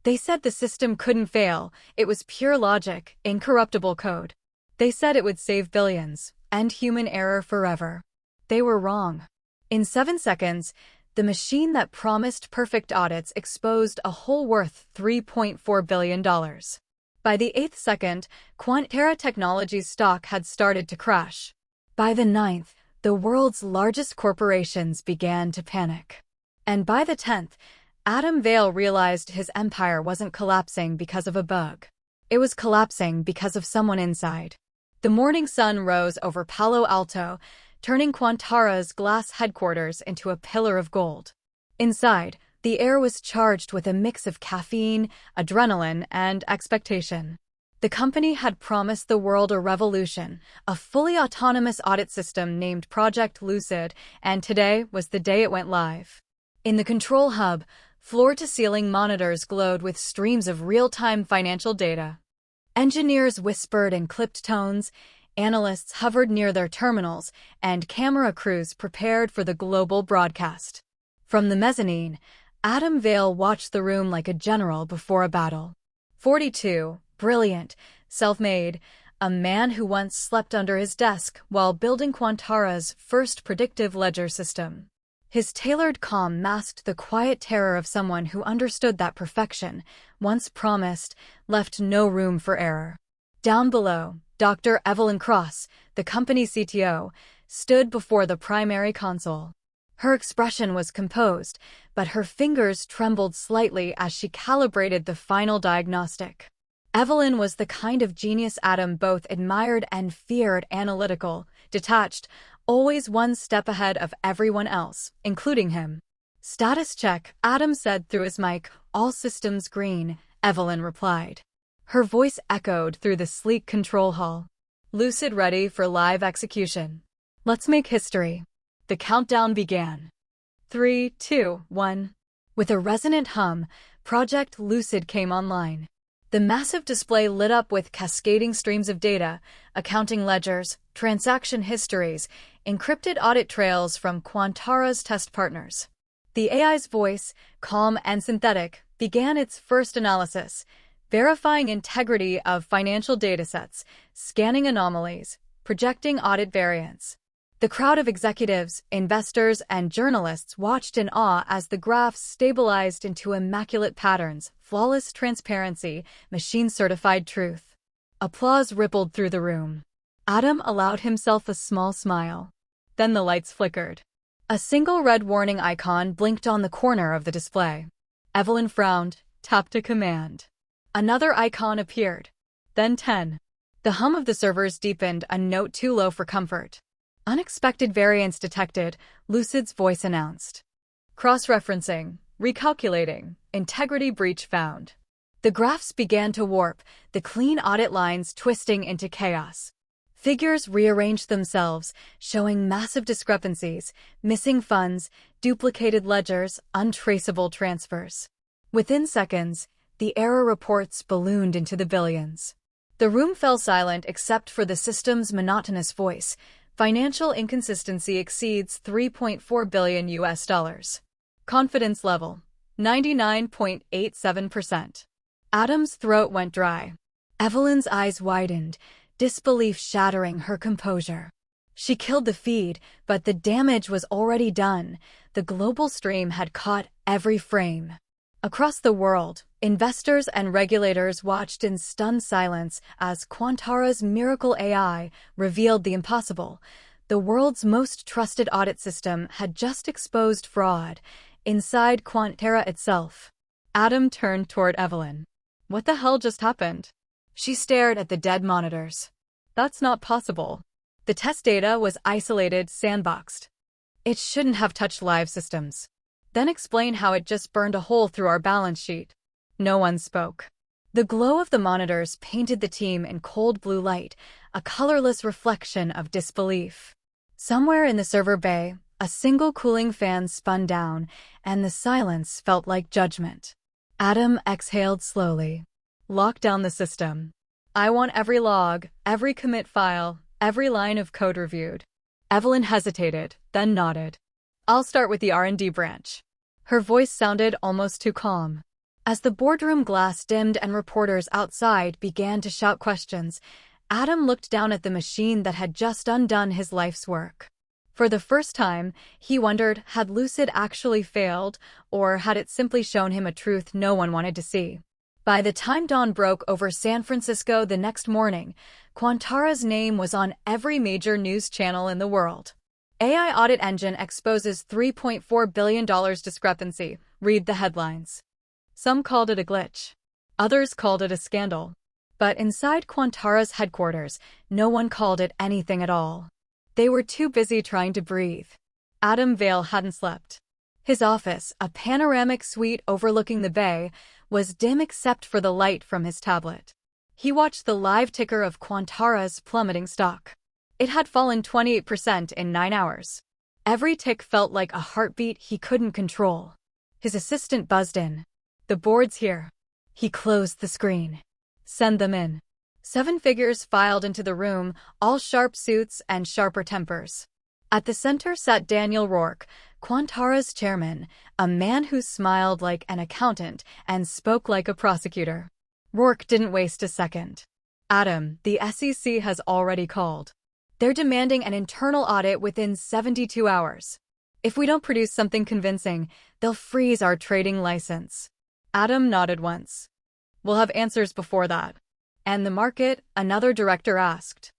They said the system couldn't fail, it was pure logic, incorruptible code. They said it would save billions, end human error forever. They were wrong. In 7 seconds, the machine that promised perfect audits exposed a hole worth $3.4 billion. By the 8th second, Quantara Technologies stock had started to crash. By the 9th, the world's largest corporations began to panic. And by the 10th, Vale realized his empire wasn't collapsing because of a bug. It was collapsing because of someone inside. The morning sun rose over Palo Alto, turning Quantara's glass headquarters into a pillar of gold. Inside, the air was charged with a mix of caffeine, adrenaline, and expectation. The company had promised the world a revolution, a fully autonomous audit system named Project LUCID, and today was the day it went live. In the control hub, floor-to-ceiling monitors glowed with streams of real-time financial data. Engineers whispered in clipped tones, analysts hovered near their terminals, and camera crews prepared for the global broadcast. From the mezzanine, Vale watched the room like a general before a battle. 42, brilliant, self-made, a man who once slept under his desk while building Quantara's first predictive ledger system. His tailored calm masked the quiet terror of someone who understood that perfection, once promised, left no room for error. Down below, Dr. Evelyn Cross, the company's CTO, stood before the primary console. Her expression was composed, but her fingers trembled slightly as she calibrated the final diagnostic. Evelyn was the kind of genius Adam both admired and feared: analytical, detached, always one step ahead of everyone else, including him. "Status check," Adam said through his mic. "All systems green," Evelyn replied. Her voice echoed through the sleek control hall. "LUCID ready for live execution. Let's make history." The countdown began. 3, 2, 1. With a resonant hum, Project LUCID came online. The massive display lit up with cascading streams of data, accounting ledgers, transaction histories, encrypted audit trails from Quantara's test partners. The AI's voice, calm and synthetic, began its first analysis, verifying integrity of financial datasets, scanning anomalies, projecting audit variance. The crowd of executives, investors, and journalists watched in awe as the graphs stabilized into immaculate patterns, flawless transparency, machine-certified truth. Applause rippled through the room. Adam allowed himself a small smile. Then the lights flickered. A single red warning icon blinked on the corner of the display. Evelyn frowned, tapped a command. Another icon appeared. Then 10. The hum of the servers deepened, a note too low for comfort. "Unexpected variance detected," LUCID's voice announced. "Cross-referencing, recalculating, integrity breach found." The graphs began to warp, the clean audit lines twisting into chaos. Figures rearranged themselves, showing massive discrepancies, missing funds, duplicated ledgers, untraceable transfers. Within seconds, the error reports ballooned into the billions. The room fell silent except for the system's monotonous voice. "Financial inconsistency exceeds $3.4 billion US. Confidence level, 99.87%. Adam's throat went dry. Evelyn's eyes widened, disbelief shattering her composure. She killed the feed, but the damage was already done. The global stream had caught every frame. Across the world, investors and regulators watched in stunned silence as Quantara's miracle AI revealed the impossible. The world's most trusted audit system had just exposed fraud inside Quantara itself. Adam turned toward Evelyn. "What the hell just happened?" She stared at the dead monitors. "That's not possible. The test data was isolated, sandboxed. It shouldn't have touched live systems. Then explain how it just burned a hole through our balance sheet." No one spoke. The glow of the monitors painted the team in cold blue light, a colorless reflection of disbelief. Somewhere in the server bay, a single cooling fan spun down, and the silence felt like judgment. Adam exhaled slowly. "Lock down the system. I want every log, every commit file, every line of code reviewed." Evelyn hesitated, then nodded. "I'll start with the R&D branch." Her voice sounded almost too calm. As the boardroom glass dimmed and reporters outside began to shout questions, Adam looked down at the machine that had just undone his life's work. For the first time, he wondered, had LUCID actually failed, or had it simply shown him a truth no one wanted to see? By the time dawn broke over San Francisco the next morning, Quantara's name was on every major news channel in the world. AI audit engine exposes $3.4 billion discrepancy. Read the headlines. Some called it a glitch. Others called it a scandal. But inside Quantara's headquarters, no one called it anything at all. They were too busy trying to breathe. Adam Vale hadn't slept. His office, a panoramic suite overlooking the bay, was dim except for the light from his tablet. He watched the live ticker of Quantara's plummeting stock. It had fallen 28% in 9 hours. Every tick felt like a heartbeat he couldn't control. His assistant buzzed in. "The board's here." He closed the screen. "Send them in." 7 figures filed into the room, all sharp suits and sharper tempers. At the center sat Daniel Rourke, Quantara's chairman, a man who smiled like an accountant and spoke like a prosecutor. Rourke didn't waste a second. "Adam, the SEC has already called. They're demanding an internal audit within 72 hours. If we don't produce something convincing, they'll freeze our trading license." Adam nodded once. "We'll have answers before that." "And the market?" another director asked.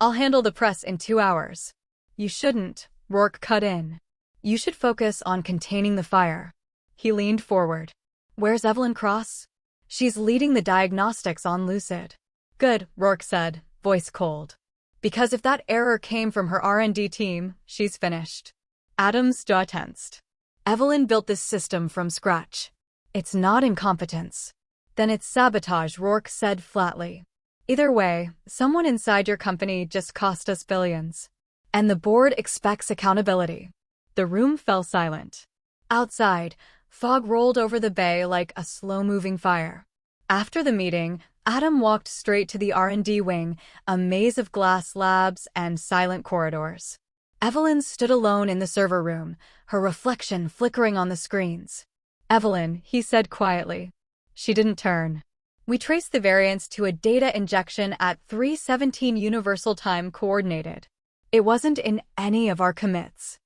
"I'll handle the press in 2 hours." "You shouldn't," Rourke cut in. "You should focus on containing the fire." He leaned forward. "Where's Evelyn Cross?" "She's leading the diagnostics on LUCID." "Good," Rourke said, voice cold. "Because if that error came from her R&D team, she's finished." Adam's jaw tensed. "Evelyn built this system from scratch. It's not incompetence." "Then it's sabotage," Rourke said flatly. "Either way, someone inside your company just cost us billions. And the board expects accountability." The room fell silent. Outside, fog rolled over the bay like a slow-moving fire. After the meeting, Adam walked straight to the R&D wing, a maze of glass labs and silent corridors. Evelyn stood alone in the server room, her reflection flickering on the screens. "Evelyn," he said quietly. She didn't turn. "We traced the variance to a data injection at 3:17 Universal Time Coordinated. It wasn't in any of our commits.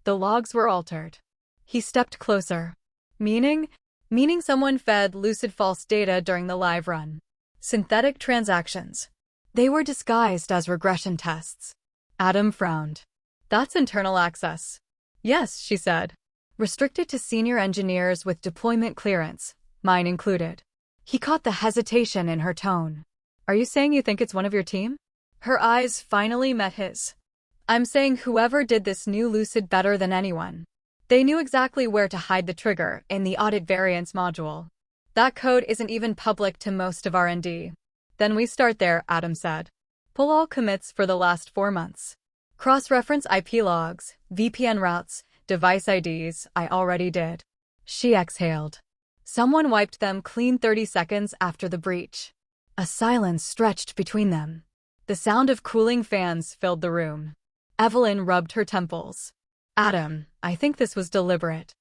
The logs were altered." He stepped closer. "Meaning?" "Meaning someone fed LUCID false data during the live run. Synthetic transactions. They were disguised as regression tests." Adam frowned. "That's internal access." "Yes," she said. "Restricted to senior engineers with deployment clearance, mine included." He caught the hesitation in her tone. "Are you saying you think it's one of your team?" Her eyes finally met his. "I'm saying whoever did this knew LUCID better than anyone. They knew exactly where to hide the trigger in the audit variance module. That code isn't even public to most of R&D. Then we start there," Adam said. "Pull all commits for the last 4 months. Cross-reference IP logs, VPN routes, device IDs. I already did." She exhaled. "Someone wiped them clean 30 seconds after the breach." A silence stretched between them. The sound of cooling fans filled the room. Evelyn rubbed her temples. "Adam, I think this was deliberate.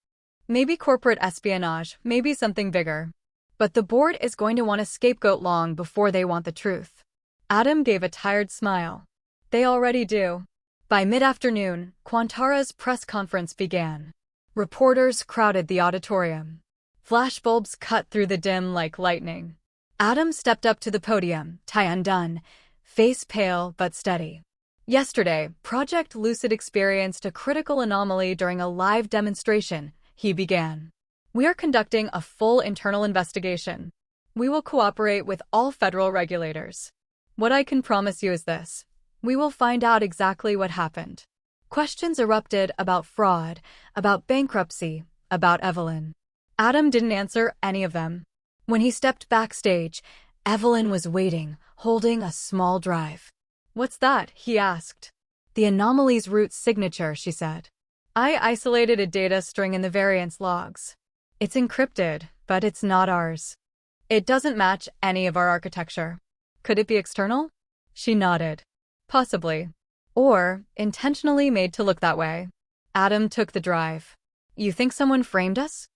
Maybe corporate espionage, maybe something bigger. But the board is going to want a scapegoat long before they want the truth." Adam gave a tired smile. "They already do." By mid-afternoon, Quantara's press conference began. Reporters crowded the auditorium. Flashbulbs cut through the dim like lightning. Adam stepped up to the podium, tie undone, face pale but steady. "Yesterday, Project LUCID experienced a critical anomaly during a live demonstration," he began. "We are conducting a full internal investigation. We will cooperate with all federal regulators. What I can promise you is this: we will find out exactly what happened." Questions erupted about fraud, about bankruptcy, about Evelyn. Adam didn't answer any of them. When he stepped backstage, Evelyn was waiting, holding a small drive. "What's that?" he asked. "The anomaly's root signature," she said. "I isolated a data string in the variance logs. It's encrypted, but it's not ours. It doesn't match any of our architecture." "Could it be external?" She nodded. "Possibly. Or intentionally made to look that way." Adam took the drive. "You think someone framed us?"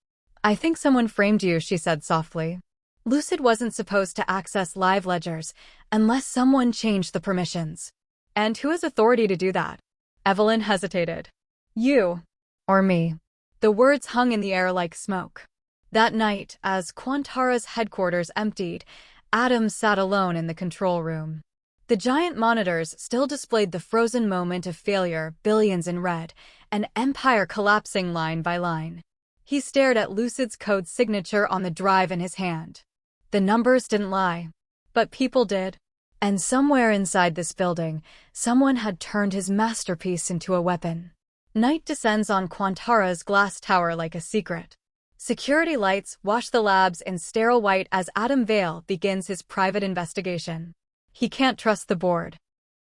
"I think someone framed you," she said softly. Lucid wasn't supposed to access live ledgers unless someone changed the permissions. And who has authority to do that? Evelyn hesitated. You. Or me. The words hung in the air like smoke. That night, as Quantara's headquarters emptied, Adam sat alone in the control room. The giant monitors still displayed the frozen moment of failure, billions in red, an empire collapsing line by line. He stared at Lucid's code signature on the drive in his hand. The numbers didn't lie. But people did. And somewhere inside this building, someone had turned his masterpiece into a weapon. Night descends on Quantara's glass tower like a secret. Security lights wash the labs in sterile white as Adam Vale begins his private investigation. He can't trust the board.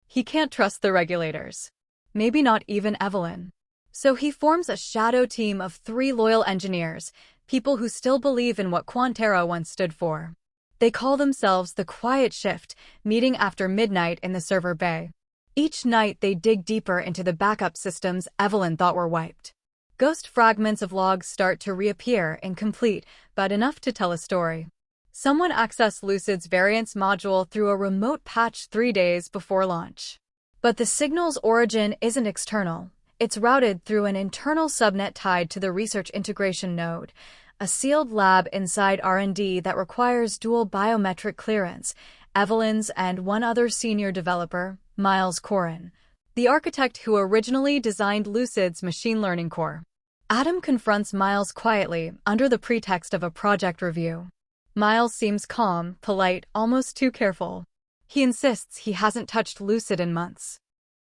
He can't trust the regulators. Maybe not even Evelyn. So he forms a shadow team of 3 loyal engineers, people who still believe in what Quantara once stood for. They call themselves the Quiet Shift, meeting after midnight in the server bay. Each night they dig deeper into the backup systems Evelyn thought were wiped. Ghost fragments of logs start to reappear, incomplete, but enough to tell a story. Someone accessed Lucid's variance module through a remote patch 3 days before launch. But the signal's origin isn't external. It's routed through an internal subnet tied to the research integration node, a sealed lab inside R&D that requires dual biometric clearance. Evelyn's and one other senior developer, Miles Corin, the architect who originally designed Lucid's machine learning core. Adam confronts Miles quietly under the pretext of a project review. Miles seems calm, polite, almost too careful. He insists he hasn't touched Lucid in months.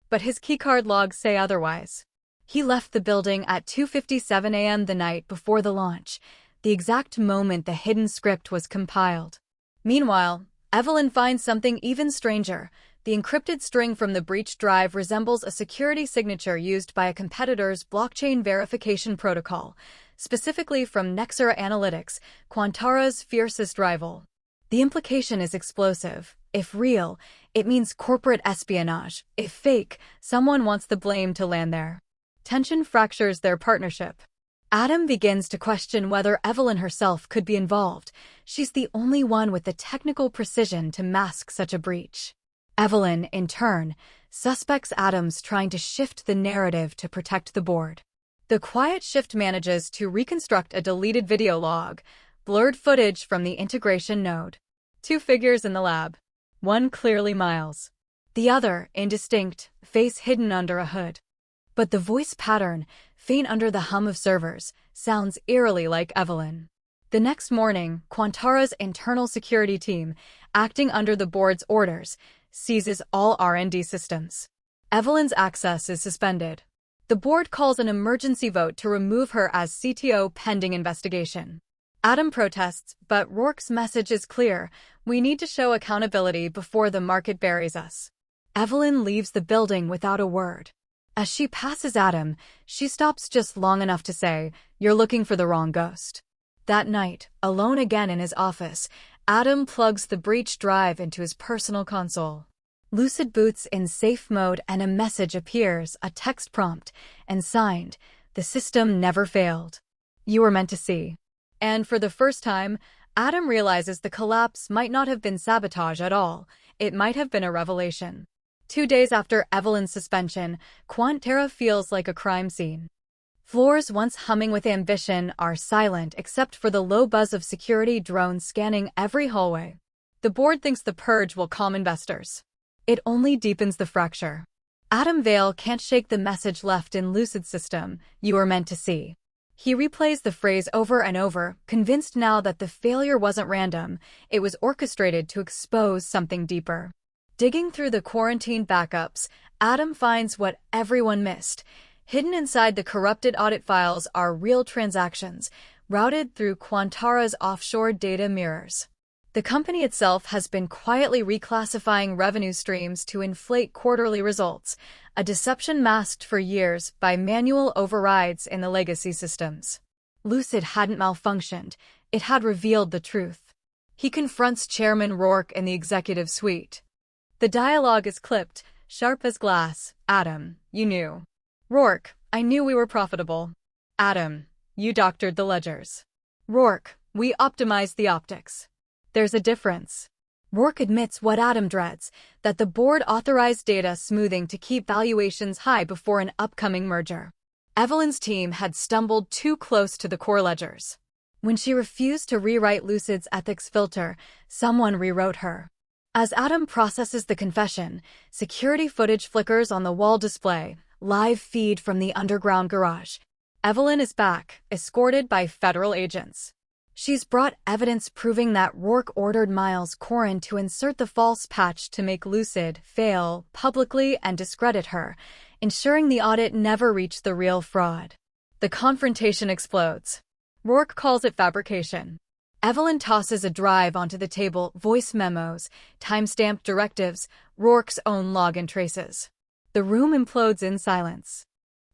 But his keycard logs say otherwise. He left the building at 2:57 a.m. the night before the launch, the exact moment the hidden script was compiled. Meanwhile, Evelyn finds something even stranger. The encrypted string from the breached drive resembles a security signature used by a competitor's blockchain verification protocol, specifically from Nexera Analytics, Quantara's fiercest rival. The implication is explosive. If real, it means corporate espionage. If fake, someone wants the blame to land there. Tension fractures their partnership. Adam begins to question whether Evelyn herself could be involved. She's the only one with the technical precision to mask such a breach. Evelyn, in turn, suspects Adam's trying to shift the narrative to protect the board. The Quiet Shift manages to reconstruct a deleted video log, blurred footage from the integration node. 2 figures in the lab. One clearly Miles. The other, indistinct, face hidden under a hood. But the voice pattern, faint under the hum of servers, sounds eerily like Evelyn. The next morning, Quantara's internal security team, acting under the board's orders, seizes all R&D systems. Evelyn's access is suspended. The board calls an emergency vote to remove her as CTO pending investigation. Adam protests, but Rourke's message is clear: we need to show accountability before the market buries us. Evelyn leaves the building without a word. As she passes Adam, she stops just long enough to say, "You're looking for the wrong ghost." That night, alone again in his office, Adam plugs the breached drive into his personal console. Lucid boots in safe mode and a message appears, a text prompt, and signed, "The system never failed. You were meant to see." And for the first time, Adam realizes the collapse might not have been sabotage at all. It might have been a revelation. 2 days after Evelyn's suspension, Quantara feels like a crime scene. Floors once humming with ambition are silent except for the low buzz of security drones scanning every hallway. The board thinks the purge will calm investors. It only deepens the fracture. Adam Vale can't shake the message left in Lucid's system, "You were meant to see." He replays the phrase over and over, convinced now that the failure wasn't random, it was orchestrated to expose something deeper. Digging through the quarantine backups, Adam finds what everyone missed. Hidden inside the corrupted audit files are real transactions, routed through Quantara's offshore data mirrors. The company itself has been quietly reclassifying revenue streams to inflate quarterly results, a deception masked for years by manual overrides in the legacy systems. Lucid hadn't malfunctioned, it had revealed the truth. He confronts Chairman Rourke in the executive suite. The dialogue is clipped, sharp as glass. "Adam, you knew." Rourke, "I knew we were profitable." "Adam, you doctored the ledgers." Rourke, we optimize the optics. There's a difference. Rourke admits what Adam dreads, that the board authorized data smoothing to keep valuations high before an upcoming merger. Evelyn's team had stumbled too close to the core ledgers. When she refused to rewrite LUCID's ethics filter, someone rewrote her. As Adam processes the confession, security footage flickers on the wall display, live feed from the underground garage. Evelyn is back, escorted by federal agents. She's brought evidence proving that Rourke ordered Miles Corrin to insert the false patch to make LUCID fail publicly and discredit her, ensuring the audit never reached the real fraud. The confrontation explodes. Rourke calls it fabrication. Evelyn tosses a drive onto the table, voice memos, timestamped directives, Rourke's own login traces. The room implodes in silence.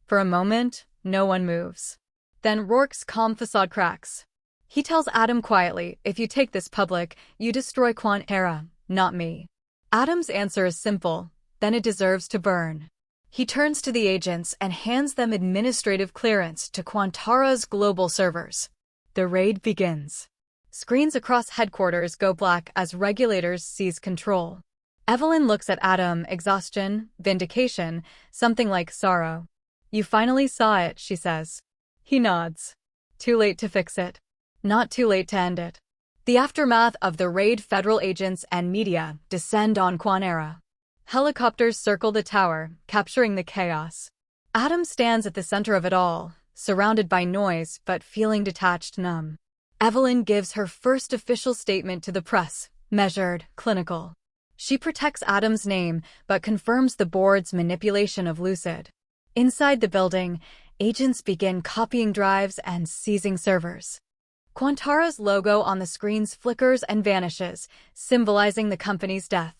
For a moment, no one moves. Then Rourke's calm facade cracks. He tells Adam quietly, if you take this public, you destroy Quantara, not me. Adam's answer is simple, then it deserves to burn. He turns to the agents and hands them administrative clearance to Quantara's global servers. The raid begins. Screens across headquarters go black as regulators seize control. Evelyn looks at Adam, exhaustion, vindication, something like sorrow. You finally saw it, she says. He nods. Too late to fix it. Not too late to end it. The aftermath of the raid, federal agents and media descend on Quantara. Helicopters circle the tower, capturing the chaos. Adam stands at the center of it all, surrounded by noise but feeling detached, numb. Evelyn gives her first official statement to the press, measured, clinical. She protects Adam's name but confirms the board's manipulation of LUCID. Inside the building, agents begin copying drives and seizing servers. Quantara's logo on the screens flickers and vanishes, symbolizing the company's death.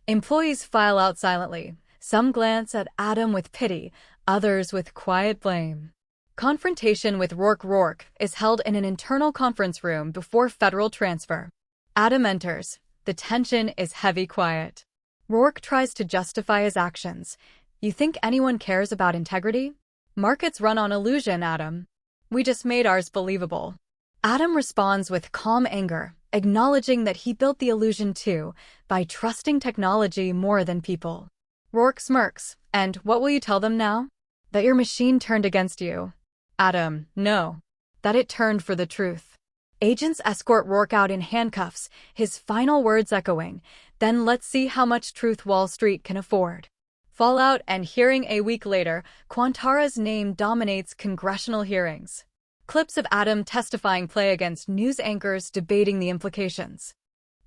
Employees file out silently. Some glance at Adam with pity, others with quiet blame. Confrontation with Rourke is held in an internal conference room before federal transfer. Adam enters. The tension is heavy quiet. Rourke tries to justify his actions. You think anyone cares about integrity? Markets run on illusion, Adam. We just made ours believable. Adam responds with calm anger, acknowledging that he built the illusion too, by trusting technology more than people. Rourke smirks, and what will you tell them now? That your machine turned against you. Adam, no. That it turned for the truth. Agents escort Rourke out in handcuffs, his final words echoing, then let's see how much truth Wall Street can afford. Fallout and hearing. A week later, Quantara's name dominates congressional hearings. Clips of Adam testifying play against news anchors debating the implications.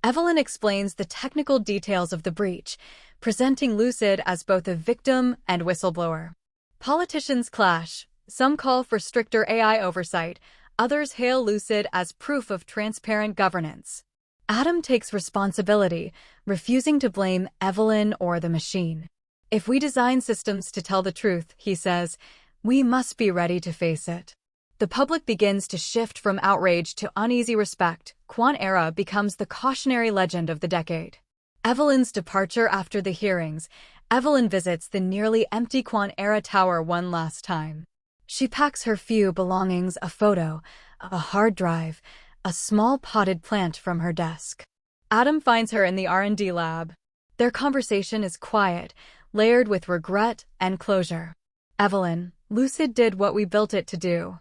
Evelyn explains the technical details of the breach, presenting LUCID as both a victim and whistleblower. Politicians clash. Some call for stricter AI oversight, others hail LUCID as proof of transparent governance. Adam takes responsibility, refusing to blame Evelyn or the machine. If we design systems to tell the truth, he says, we must be ready to face it. The public begins to shift from outrage to uneasy respect. Quantara becomes the cautionary legend of the decade. Evelyn's departure after the hearings. Evelyn visits the nearly empty Quantara Tower one last time. She packs her few belongings, a photo, a hard drive, a small potted plant from her desk. Adam finds her in the R&D lab. Their conversation is quiet, layered with regret and closure. Evelyn, LUCID did what we built it to do.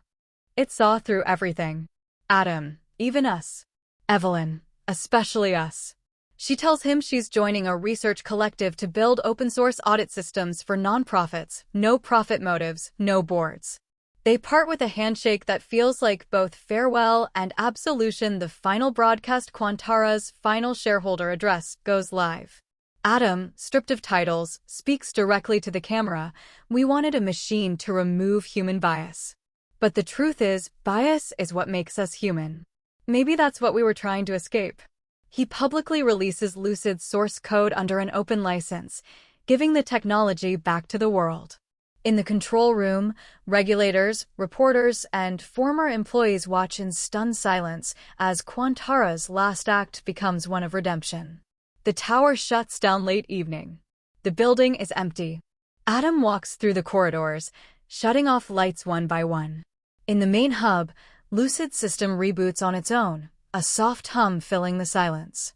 It saw through everything. Adam, even us. Evelyn, especially us. She tells him she's joining a research collective to build open-source audit systems for nonprofits, no profit motives, no boards. They part with a handshake that feels like both farewell and absolution. The final broadcast, Quantara's final shareholder address, goes live. Adam, stripped of titles, speaks directly to the camera. We wanted a machine to remove human bias. But the truth is, bias is what makes us human. Maybe that's what we were trying to escape. He publicly releases LUCID's source code under an open license, giving the technology back to the world. In the control room, regulators, reporters, and former employees watch in stunned silence as Quantara's last act becomes one of redemption. The tower shuts down late evening. The building is empty. Adam walks through the corridors, shutting off lights one by one. In the main hub, LUCID's system reboots on its own, a soft hum filling the silence.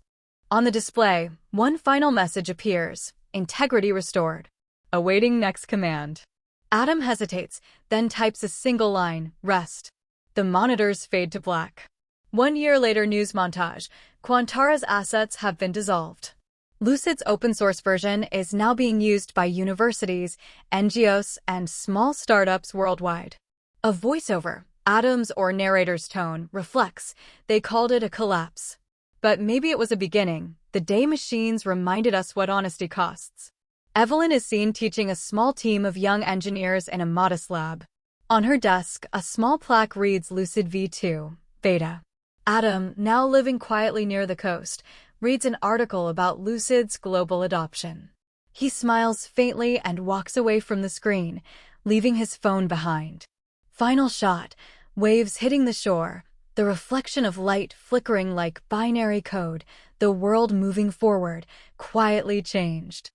On the display, one final message appears, integrity restored. Awaiting next command. Adam hesitates, then types a single line, rest. The monitors fade to black. 1 year later, news montage. Quantara's assets have been dissolved. LUCID's open-source version is now being used by universities, NGOs, and small startups worldwide. A voiceover, Adam's or narrator's tone, reflects they called it a collapse. But maybe it was a beginning, the day machines reminded us what honesty costs. Evelyn is seen teaching a small team of young engineers in a modest lab. On her desk, a small plaque reads LUCID V2, Beta. Adam, now living quietly near the coast, reads an article about LUCID's global adoption. He smiles faintly and walks away from the screen, leaving his phone behind. Final shot, waves hitting the shore, the reflection of light flickering like binary code, the world moving forward, quietly changed.